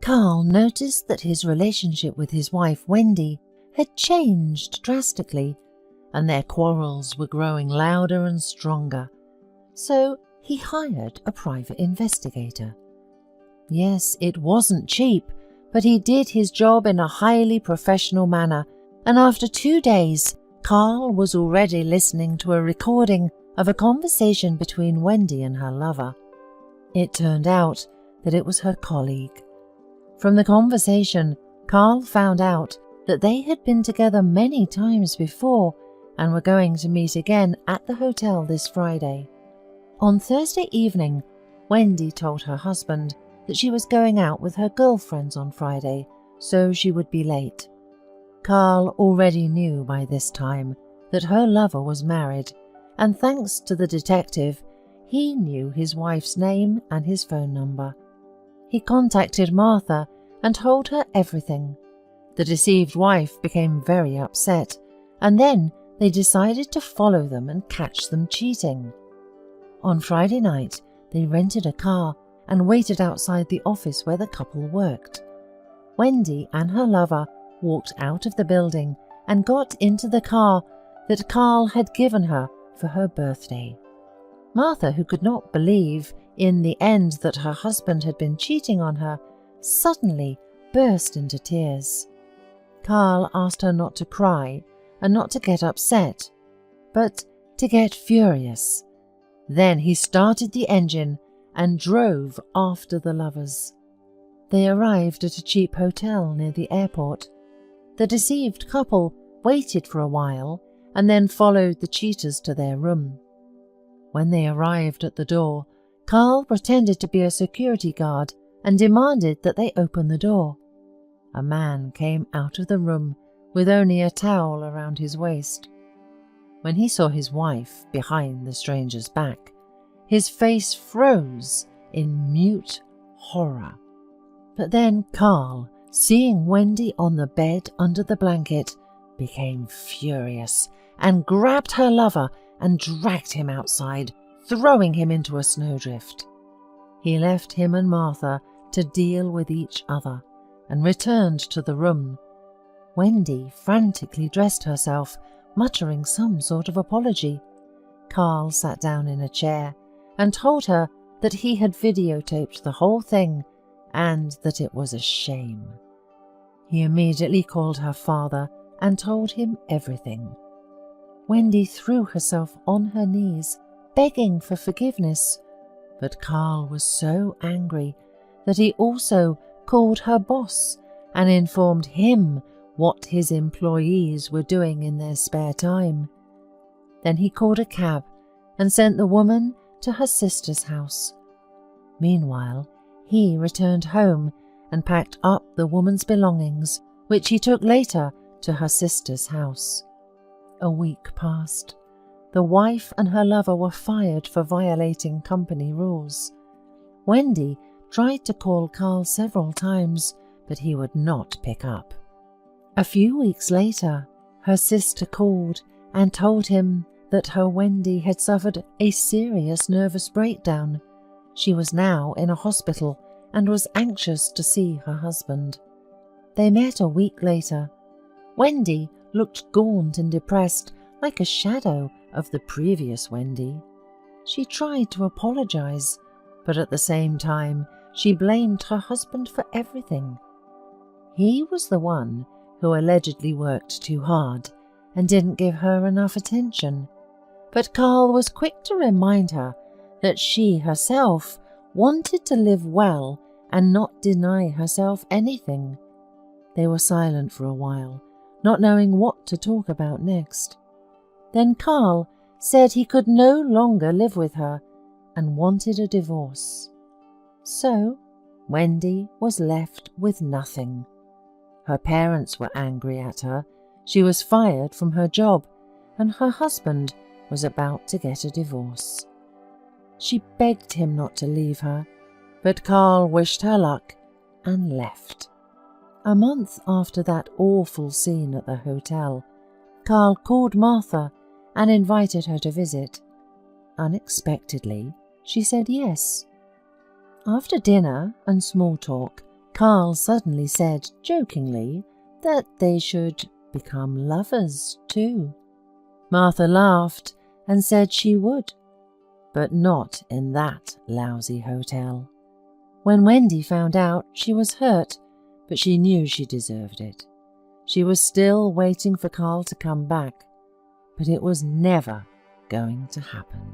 Carl noticed that his relationship with his wife Wendy had changed drastically, and their quarrels were growing louder and stronger, so he hired a private investigator. Yes, it wasn't cheap, but he did his job in a highly professional manner, and after 2 days, Carl was already listening to a recording of a conversation between Wendy and her lover. It turned out that it was her colleague. From the conversation, Carl found out that they had been together many times before and were going to meet again at the hotel this Friday. On Thursday evening, Wendy told her husband that she was going out with her girlfriends on Friday, so she would be late. Carl already knew by this time that her lover was married, and thanks to the detective, he knew his wife's name and his phone number. He contacted Martha and told her everything. The deceived wife became very upset, and then they decided to follow them and catch them cheating. On Friday night, they rented a car and waited outside the office where the couple worked. Wendy and her lover walked out of the building and got into the car that Carl had given her for her birthday. Martha, who could not believe in the end that her husband had been cheating on her, suddenly burst into tears. Carl asked her not to cry and not to get upset, but to get furious. Then he started the engine and drove after the lovers. They arrived at a cheap hotel near the airport. The deceived couple waited for a while and then followed the cheaters to their room. When they arrived at the door, Carl pretended to be a security guard and demanded that they open the door. A man came out of the room with only a towel around his waist. When he saw his wife behind the stranger's back, his face froze in mute horror. But then Carl, seeing Wendy on the bed under the blanket, became furious and grabbed her lover and dragged him outside, throwing him into a snowdrift. He left him and Martha to deal with each other and returned to the room. Wendy frantically dressed herself, muttering some sort of apology. Carl sat down in a chair and told her that he had videotaped the whole thing and that it was a shame. He immediately called her father and told him everything. Wendy threw herself on her knees, begging for forgiveness, but Carl was so angry that he also called her boss and informed him what his employees were doing in their spare time. Then he called a cab and sent the woman to her sister's house. Meanwhile, he returned home and packed up the woman's belongings, which he took later to her sister's house. A week passed. The wife and her lover were fired for violating company rules. Wendy tried to call Carl several times, but he would not pick up. A few weeks later, her sister called and told him that her Wendy had suffered a serious nervous breakdown. She was now in a hospital and was anxious to see her husband. They met a week later. Wendy looked gaunt and depressed, like a shadow of the previous Wendy. She tried to apologize, but at the same time she blamed her husband for everything. He was the one who allegedly worked too hard and didn't give her enough attention. But Carl was quick to remind her that she herself wanted to live well and not deny herself anything. They were silent for a while, not knowing what to talk about next. Then Carl said he could no longer live with her and wanted a divorce. So Wendy was left with nothing. Her parents were angry at her. She was fired from her job, and her husband was about to get a divorce. She begged him not to leave her, but Carl wished her luck and left. A month after that awful scene at the hotel, Carl called Martha and invited her to visit. Unexpectedly, she said yes. After dinner and small talk, Carl suddenly said, jokingly, that they should become lovers too. Martha laughed and said she would, but not in that lousy hotel. When Wendy found out, she was hurt, but she knew she deserved it. She was still waiting for Carl to come back, but it was never going to happen.